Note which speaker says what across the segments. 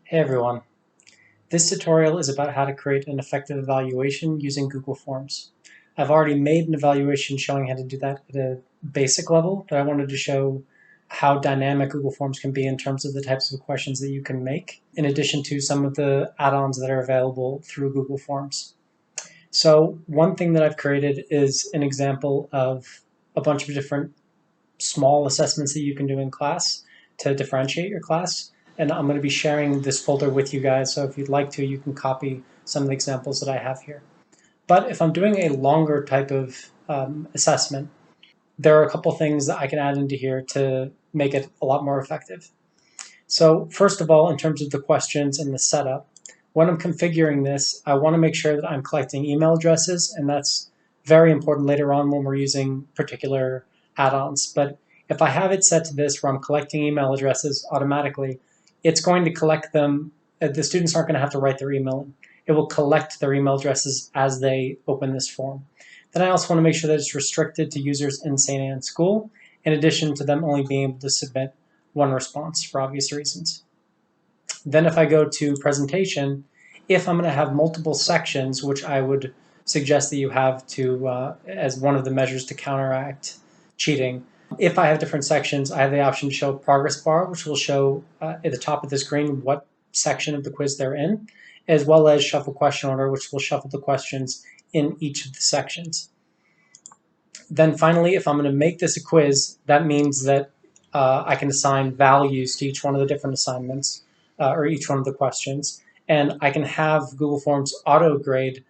Speaker 1: Hey everyone, this tutorial is about how to create an effective evaluation using Google Forms. I've already made an evaluation showing how to do that at a basic level, but I wanted to show how dynamic Google Forms can be in terms of the types of questions that you can make, in addition to some of the add-ons that are available through Google Forms. So one thing that I've created is an example of a bunch of different small assessments that you can do in class to differentiate your class. And I'm going to be sharing this folder with you guys, so if you'd like to, you can copy some of the examples that I have here. But if I'm doing a longer type of assessment, there are a couple things that I can add into here to make it a lot more effective. So first of all, in terms of the questions and the setup, when I'm configuring this, I want to make sure that I'm collecting email addresses, and that's very important later on when we're using particular add-ons. But if I have it set to this where I'm collecting email addresses automatically, it's going to collect them. The students aren't going to have to write their email in. It will collect their email addresses as they open this form. Then I also want to make sure that it's restricted to users in St. Anne's School, in addition to them only being able to submit one response for obvious reasons. Then if I go to presentation, if I'm going to have multiple sections, which I would suggest that you have to as one of the measures to counteract cheating, if I have different sections, I have the option to show a progress bar, which will show at the top of the screen what section of the quiz they're in, as well as shuffle question order, which will shuffle the questions in each of the sections. Then finally, if I'm going to make this a quiz, that means that I can assign values to each one of the different assignments or each one of the questions. And I can have Google Forms auto-grade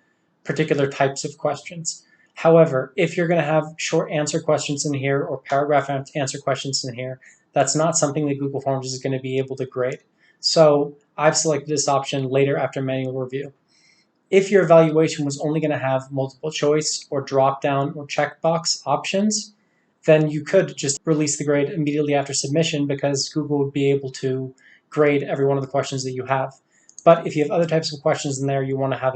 Speaker 1: particular types of questions. However, if you're going to have short answer questions in here or paragraph answer questions in here, that's not something that Google Forms is going to be able to grade. So I've selected this option later after manual review. If your evaluation was only going to have multiple choice or drop down or checkbox options, then you could just release the grade immediately after submission because Google would be able to grade every one of the questions that you have. But if you have other types of questions in there, you want to have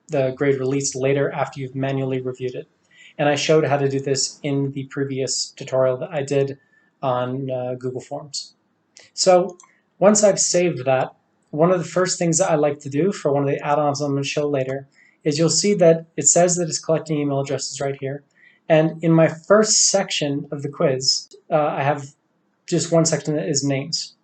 Speaker 1: the grade released later after you've manually reviewed it. And I showed how to do this in the previous tutorial that I did on Google Forms. So once I've saved that, one of the first things that I like to do for one of the add-ons I'm going to show later is you'll see that it says that it's collecting email addresses right here. And in my first section of the quiz, I have just one section that is names.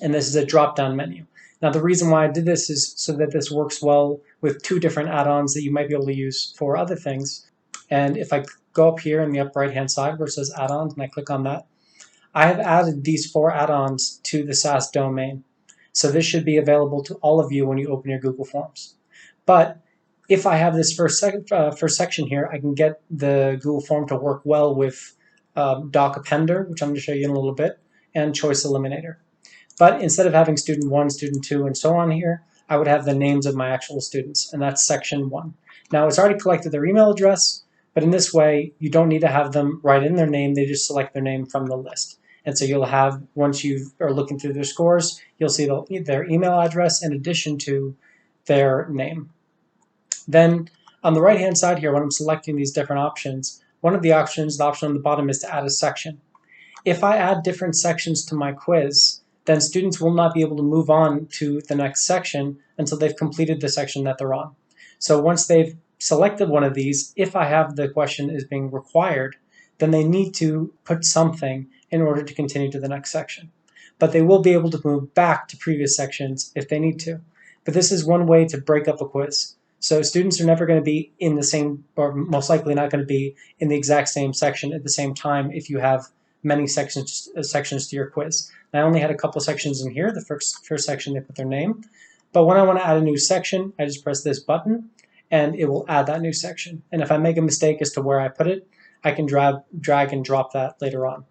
Speaker 1: And this is a drop-down menu. Now the reason why I did this is so that this works well with two different add-ons that you might be able to use for other things. And if I go up here in the upper right-hand side where it says add-ons and I click on that, I have added these 4 add-ons to the SAS domain. So this should be available to all of you when you open your Google Forms. But if I have this first section here, I can get the Google Form to work well with Doc Appender, which I'm going to show you in a little bit, and Choice Eliminator. But instead of having student 1, student 2, and so on here, I would have the names of my actual students, and that's section 1. Now, it's already collected their email address, but in this way, you don't need to have them write in their name. They just select their name from the list. And so you'll have, once you are looking through their scores, you'll see their email address in addition to their name. Then on the right-hand side here, when I'm selecting these different options, one of the options, the option on the bottom, is to add a section. If I add different sections to my quiz, then students will not be able to move on to the next section until they've completed the section that they're on. So once they've selected one of these, if I have the question is being required, then they need to put something in order to continue to the next section. But they will be able to move back to previous sections if they need to. But this is one way to break up a quiz. So students are never going to be in the same, or most likely not going to be in the exact same section at the same time if you have many sections to your quiz. I only had a couple sections in here. The first section, they put their name. But when I want to add a new section, I just press this button, and it will add that new section. And if I make a mistake as to where I put it, I can drag and drop that later on.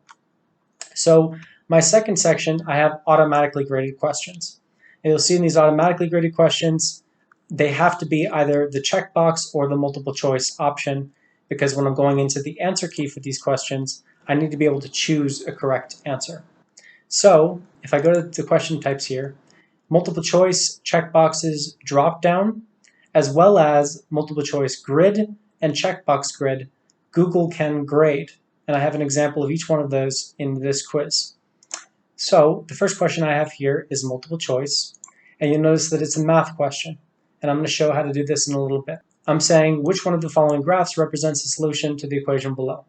Speaker 1: So my second section, I have automatically graded questions. And you'll see in these automatically graded questions, they have to be either the checkbox or the multiple choice option, because when I'm going into the answer key for these questions, I need to be able to choose a correct answer. So if I go to the question types here, multiple choice, checkboxes, drop down, as well as multiple choice grid and checkbox grid, Google can grade. And I have an example of each one of those in this quiz. So the first question I have here is multiple choice. And you'll notice that it's a math question. And I'm going to show how to do this in a little bit. I'm saying which one of the following graphs represents the solution to the equation below.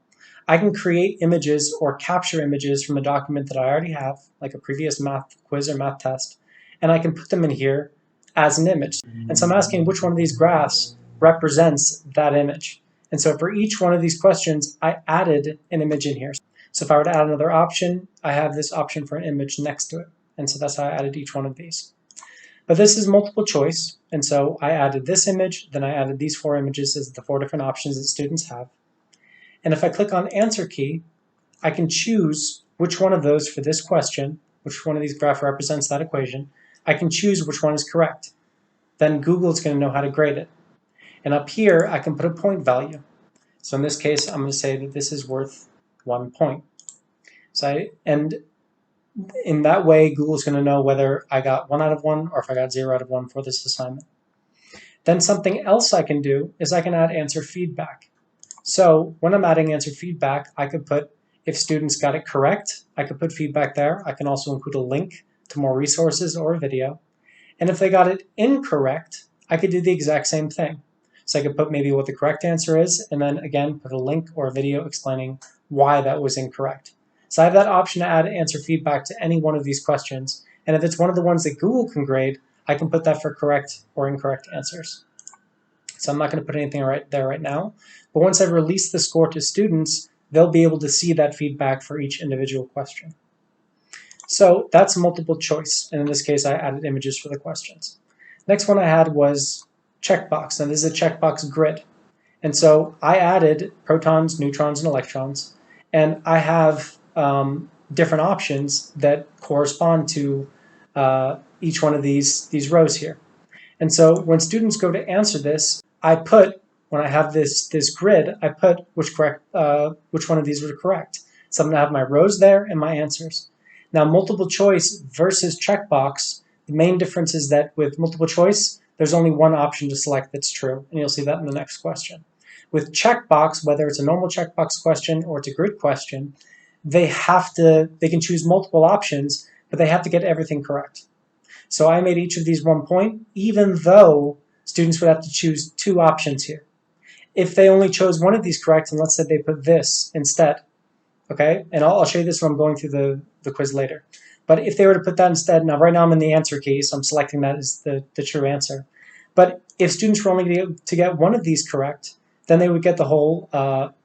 Speaker 1: I can create images or capture images from a document that I already have, like a previous math quiz or math test, and I can put them in here as an image. And so I'm asking which one of these graphs represents that image. And so for each one of these questions, I added an image in here. So if I were to add another option, I have this option for an image next to it. And so that's how I added each one of these. But this is multiple choice, and so I added this image, then I added these 4 images as the 4 different options that students have. And if I click on answer key, I can choose which one of those for this question, which one of these graph represents that equation. I can choose which one is correct. Then Google is going to know how to grade it. And up here, I can put a point value. So in this case, I'm going to say that this is worth 1 point. And in that way, Google's going to know whether I got 1 out of 1 or if I got 0 out of 1 for this assignment. Then something else I can do is I can add answer feedback. So when I'm adding answer feedback, I could put, if students got it correct, I could put feedback there. I can also include a link to more resources or a video. And if they got it incorrect, I could do the exact same thing. So I could put maybe what the correct answer is, and then again, put a link or a video explaining why that was incorrect. So I have that option to add answer feedback to any one of these questions. And if it's one of the ones that Google can grade, I can put that for correct or incorrect answers. So I'm not going to put anything right there right now. But once I've released the score to students, they'll be able to see that feedback for each individual question. So that's multiple choice. And in this case, I added images for the questions. Next one I had was checkbox. Now this is a checkbox grid. And so I added protons, neutrons, and electrons. And I have different options that correspond to each one of these rows here. And so when students go to answer this, I put, when I have this grid, I put which one of these were correct. So I'm going to have my rows there and my answers. Now multiple choice versus checkbox, the main difference is that with multiple choice, there's only one option to select that's true. And you'll see that in the next question. With checkbox, whether it's a normal checkbox question or it's a grid question, they can choose multiple options, but they have to get everything correct. So I made each of these 1 point, even though students would have to choose 2 options here. If they only chose one of these correct, and let's say they put this instead, okay? And I'll show you this when I'm going through the quiz later. But if they were to put that instead, now right now I'm in the answer key, so I'm selecting that as the true answer. But if students were only to get one of these correct, then they would get the whole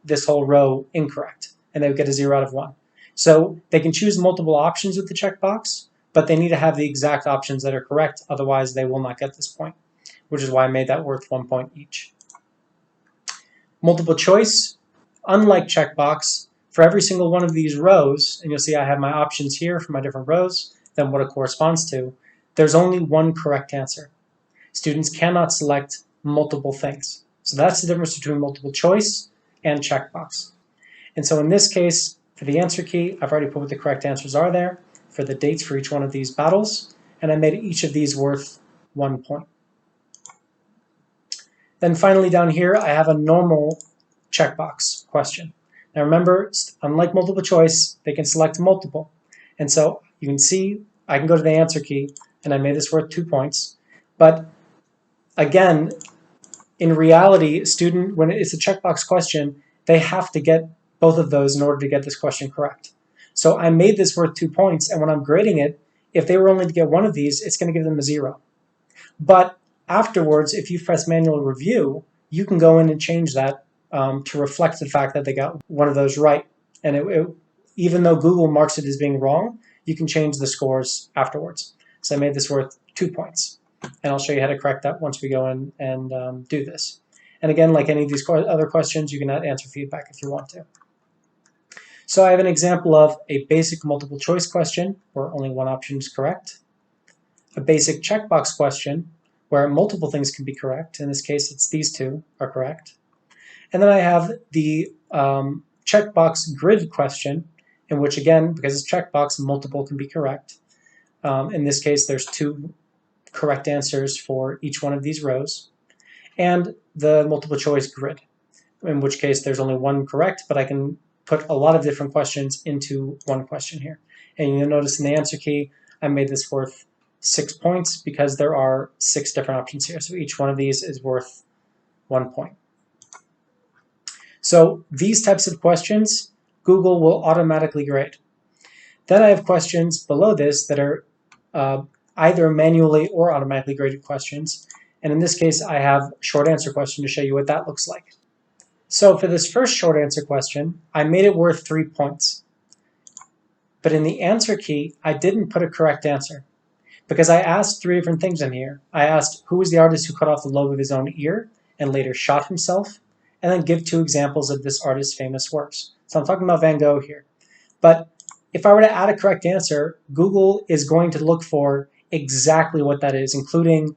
Speaker 1: this whole row incorrect, and they would get a 0 out of 1. So they can choose multiple options with the checkbox, but they need to have the exact options that are correct, otherwise they will not get this point, which is why I made that worth 1 point each. Multiple choice, unlike checkbox, for every single one of these rows, and you'll see I have my options here for my different rows, then what it corresponds to, there's only one correct answer. Students cannot select multiple things. So that's the difference between multiple choice and checkbox. And so in this case, for the answer key, I've already put what the correct answers are there, for the dates for each one of these battles, and I made each of these worth 1 point. Then finally down here, I have a normal checkbox question. Now remember, unlike multiple choice, they can select multiple. And so you can see, I can go to the answer key, and I made this worth 2 points. But again, in reality, student, when it's a checkbox question, they have to get both of those in order to get this question correct. So I made this worth 2 points, and when I'm grading it, if they were only to get one of these, it's going to give them a 0. But afterwards, if you press manual review, you can go in and change that to reflect the fact that they got one of those right. And even though Google marks it as being wrong, you can change the scores afterwards. So I made this worth 2 points. And I'll show you how to correct that once we go in and do this. And again, like any of these other questions, you can add answer feedback if you want to. So I have an example of a basic multiple choice question where only one option is correct, a basic checkbox question where multiple things can be correct. In this case, it's these 2 are correct. And then I have the checkbox grid question, in which again, because it's checkbox, multiple can be correct. In this case, there's 2 correct answers for each one of these rows. And the multiple choice grid, in which case there's only one correct, but I can put a lot of different questions into one question here. And you'll notice in the answer key, I made this worth 6 points because there are 6 different options here. So each one of these is worth 1 point. So these types of questions, Google will automatically grade. Then I have questions below this that are either manually or automatically graded questions. And in this case, I have short answer question to show you what that looks like. So for this first short answer question, I made it worth 3 points. But in the answer key, I didn't put a correct answer because I asked 3 different things in here. I asked who was the artist who cut off the lobe of his own ear and later shot himself, and then give 2 examples of this artist's famous works. So I'm talking about Van Gogh here. But if I were to add a correct answer, Google is going to look for exactly what that is, including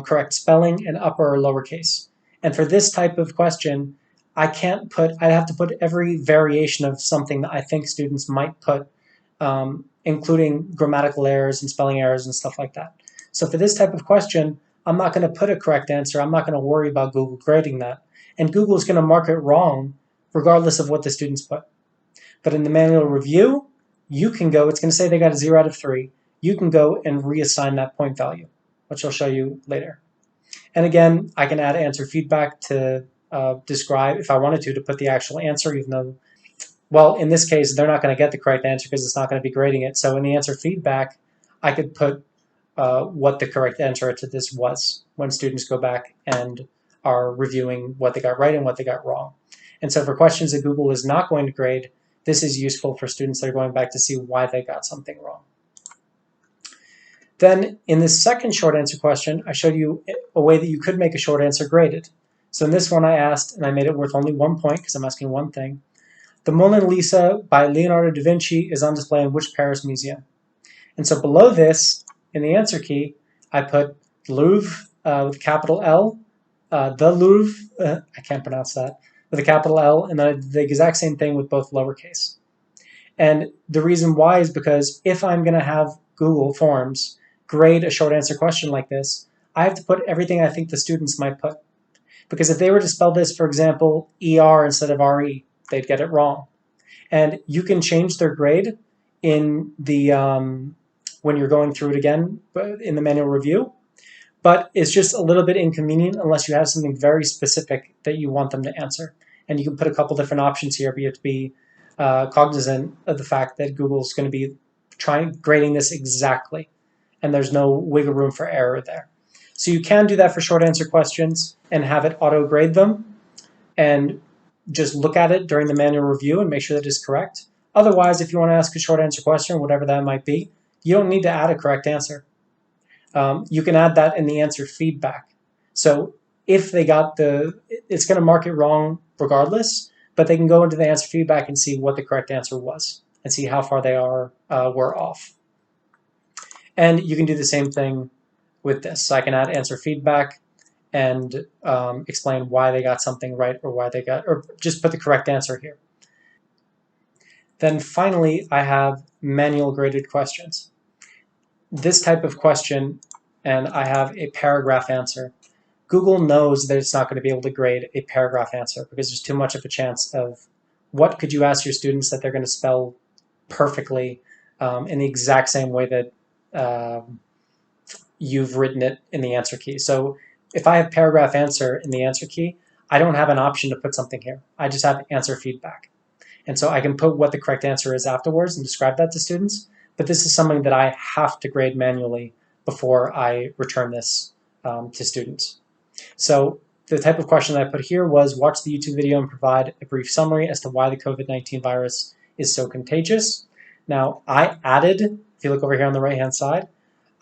Speaker 1: correct spelling and upper or lowercase. And for this type of question, I'd have to put every variation of something that I think students might put, including grammatical errors and spelling errors and stuff like that. So for this type of question, I'm not going to put a correct answer. I'm not going to worry about Google grading that. And Google is going to mark it wrong regardless of what the students put. But in the manual review, you can go, it's going to say they got a 0 out of 3. You can go and reassign that point value, which I'll show you later. And again, I can add answer feedback to describe, if I wanted to put the actual answer, even though, well, in this case, they're not going to get the correct answer because it's not going to be grading it. So in the answer feedback, I could put what the correct answer to this was when students go back and are reviewing what they got right and what they got wrong. And so for questions that Google is not going to grade, this is useful for students that are going back to see why they got something wrong. Then in the second short answer question, I showed you a way that you could make a short answer graded. So in this one I asked, and I made it worth only 1 point because I'm asking one thing. The Mona Lisa by Leonardo da Vinci is on display in which Paris museum? And so below this, in the answer key, I put Louvre with a capital L, the Louvre, I can't pronounce that, with a capital L, and then the exact same thing with both lowercase. And the reason why is because if I'm going to have Google Forms grade a short answer question like this, I have to put everything I think the students might put. Because if they were to spell this, for example, ER instead of RE, they'd get it wrong. And you can change their grade in the when you're going through it again in the manual review, but it's just a little bit inconvenient unless you have something very specific that you want them to answer. And you can put a couple different options here, but you have to be cognizant of the fact that Google's going to be grading this exactly, and there's no wiggle room for error there. So you can do that for short answer questions and have it auto grade them and just look at it during the manual review and make sure that it's correct. Otherwise, if you want to ask a short answer question, whatever that might be, you don't need to add a correct answer. You can add that in the answer feedback. So if they got it's going to mark it wrong regardless, but they can go into the answer feedback and see what the correct answer was and see how far they were off. And you can do the same thing with this. So I can add answer feedback and explain why they got something right or just put the correct answer here. Then finally, I have manual graded questions. This type of question, and I have a paragraph answer. Google knows that it's not going to be able to grade a paragraph answer because there's too much of a chance of what could you ask your students that they're going to spell perfectly in the exact same way that you've written it in the answer key. So if I have paragraph answer in the answer key, I don't have an option to put something here. I just have answer feedback. And so I can put what the correct answer is afterwards and describe that to students. But this is something that I have to grade manually before I return this to students. So the type of question that I put here was watch the YouTube video and provide a brief summary as to why the COVID-19 virus is so contagious. Now I added, if you look over here on the right-hand side,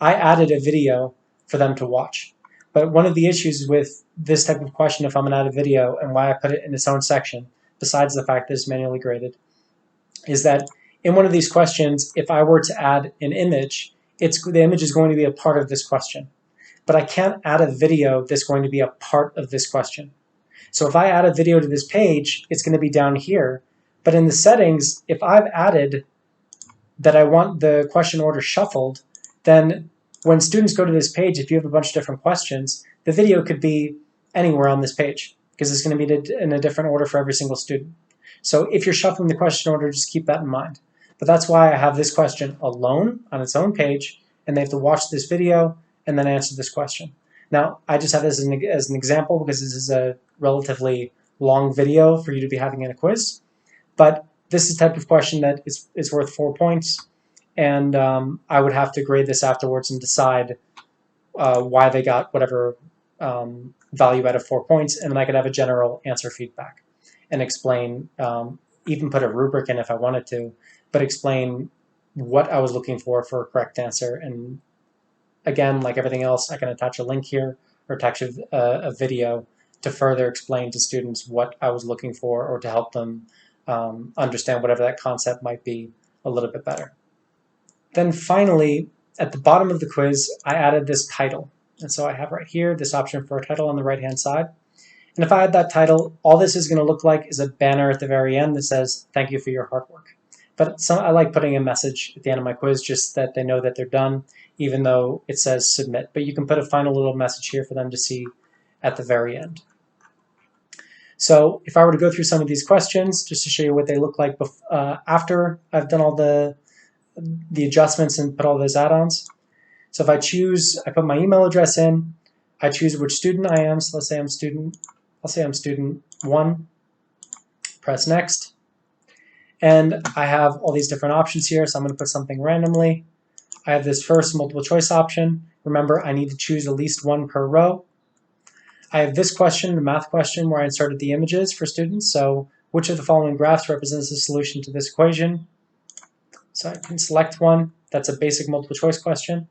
Speaker 1: I added a video for them to watch. But one of the issues with this type of question, if I'm going to add a video and why I put it in its own section, besides the fact that it's manually graded, is that in one of these questions, if I were to add an image, the image is going to be a part of this question. But I can't add a video that's going to be a part of this question. So if I add a video to this page, it's going to be down here. But in the settings, if I've added that I want the question order shuffled, then when students go to this page, if you have a bunch of different questions, the video could be anywhere on this page because it's going to be in a different order for every single student. So if you're shuffling the question order, just keep that in mind. But that's why I have this question alone on its own page, and they have to watch this video and then answer this question. Now, I just have this as an example because this is a relatively long video for you to be having in a quiz, but this is the type of question that is worth 4 points, and I would have to grade this afterwards and decide why they got whatever value out of 4 points, and then I could have a general answer feedback and explain, even put a rubric in if I wanted to, but explain what I was looking for a correct answer. And again, like everything else, I can attach a link here or attach a video to further explain to students what I was looking for or to help them understand whatever that concept might be a little bit better. Then finally, at the bottom of the quiz, I added this title. And so I have right here this option for a title on the right-hand side. And if I add that title, all this is going to look like is a banner at the very end that says, "Thank you for your hard work." But I like putting a message at the end of my quiz just that they know that they're done, even though it says submit. But you can put a final little message here for them to see at the very end. So if I were to go through some of these questions, just to show you what they look like after I've done all the adjustments and put all those add-ons. So if I put my email address in, I choose which student I am. So let's say I'm student 1, press next. And I have all these different options here. So I'm going to put something randomly. I have this first multiple choice option. Remember, I need to choose at least one per row. I have this question, the math question, where I inserted the images for students. So which of the following graphs represents the solution to this equation? So I can select one. That's a basic multiple choice question.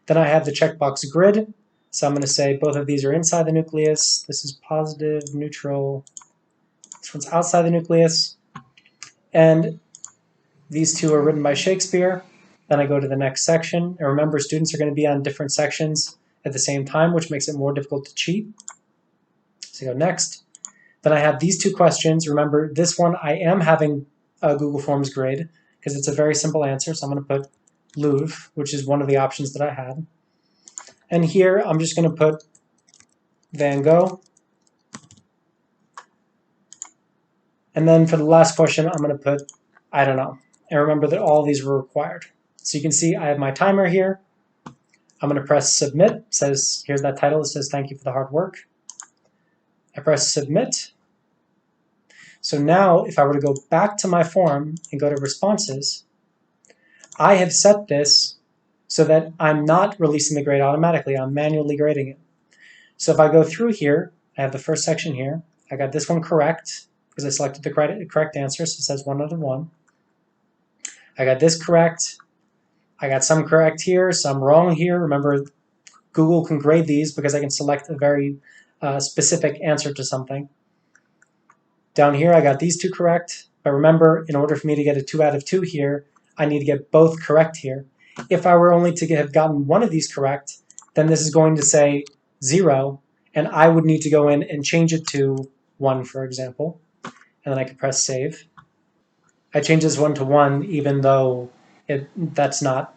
Speaker 1: Then I have the checkbox grid. So I'm going to say both of these are inside the nucleus. This is positive, neutral. This one's outside the nucleus. And these two are written by Shakespeare. Then I go to the next section. And remember, students are going to be on different sections at the same time, which makes it more difficult to cheat. So go next. Then I have these two questions. Remember, this one I am having a Google Forms grade because it's a very simple answer. So I'm going to put Louvre, which is one of the options that I had. And here I'm just going to put Van Gogh. And then for the last question, I'm going to put, I don't know. And remember that all of these were required. So you can see I have my timer here. I'm going to press submit. It says, here's that title. It says, "Thank you for the hard work." I press submit. So now if I were to go back to my form and go to responses, I have set this so that I'm not releasing the grade automatically. I'm manually grading it. So if I go through here, I have the first section here. I got this one correct because I selected the correct answer, so it says 1 out of 1. I got this correct. I got some correct here, some wrong here. Remember, Google can grade these because I can select a very specific answer to something. Down here, I got these two correct. But remember, in order for me to get a 2 out of 2 here, I need to get both correct here. If I were only to have gotten one of these correct, then this is going to say 0, and I would need to go in and change it to 1, for example. And then I could press save. I changed this 1 to 1, even though that's not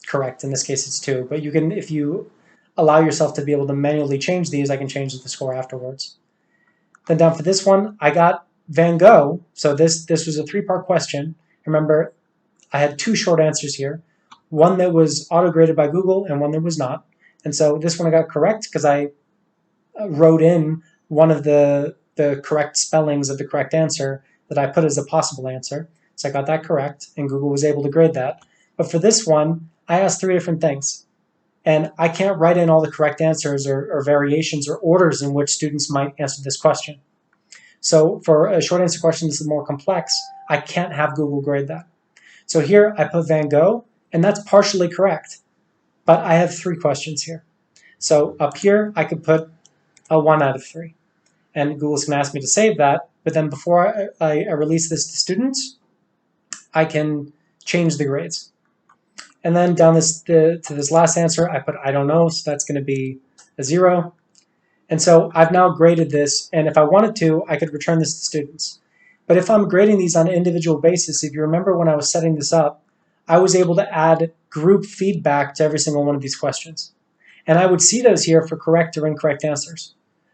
Speaker 1: correct. In this case, it's 2. But you can, if you allow yourself to be able to manually change these, I can change the score afterwards. Then down for this one, I got Van Gogh. So this was a 3-part question. Remember, I had 2 short answers here. One that was auto-graded by Google and one that was not. And so this one I got correct because I wrote in one of the correct spellings of the correct answer that I put as a possible answer. So I got that correct, and Google was able to grade that. But for this one, I asked 3 different things. And I can't write in all the correct answers or variations or orders in which students might answer this question. So for a short answer question that's more complex, I can't have Google grade that. So here I put Van Gogh, and that's partially correct. But I have 3 questions here. So up here, I could put a 1 out of 3. And Google's going to ask me to save that. But then before I release this to students, I can change the grades. And then down to this last answer, I put I don't know, so that's going to be a 0. And so I've now graded this, and if I wanted to, I could return this to students. But if I'm grading these on an individual basis, if you remember when I was setting this up, I was able to add group feedback to every single one of these questions. And I would see those here for correct or incorrect answers.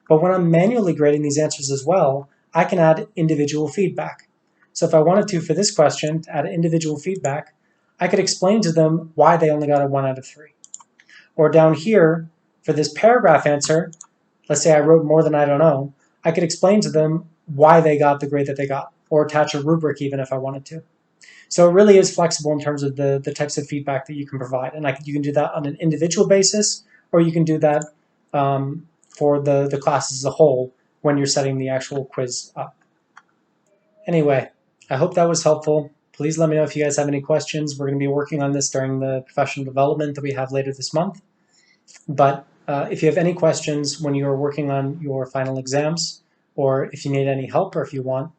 Speaker 1: But when I'm manually grading these answers as well, I can add individual feedback. So if I wanted to, for this question, to add individual feedback, I could explain to them why they only got a 1 out of 3. Or down here, for this paragraph answer, let's say I wrote more than I don't know, I could explain to them why they got the grade that they got, or attach a rubric even if I wanted to. So it really is flexible in terms of the types of feedback that you can provide. And you can do that on an individual basis, or you can do that for the class as a whole when you're setting the actual quiz up. Anyway, I hope that was helpful. Please let me know if you guys have any questions. We're going to be working on this during the professional development that we have later this month. But if you have any questions when you're working on your final exams, or if you need any help, or if you want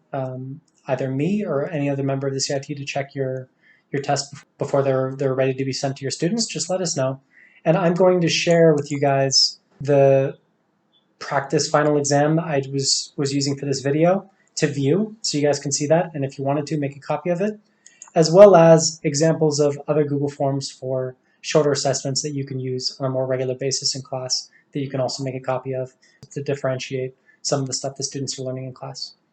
Speaker 1: either me or any other member of the CIT to check your tests before they're ready to be sent to your students, just let us know. And I'm going to share with you guys the practice final exam I was using for this video to view, so you guys can see that, and if you wanted to, make a copy of it, as well as examples of other Google Forms for shorter assessments that you can use on a more regular basis in class that you can also make a copy of to differentiate some of the stuff the students are learning in class.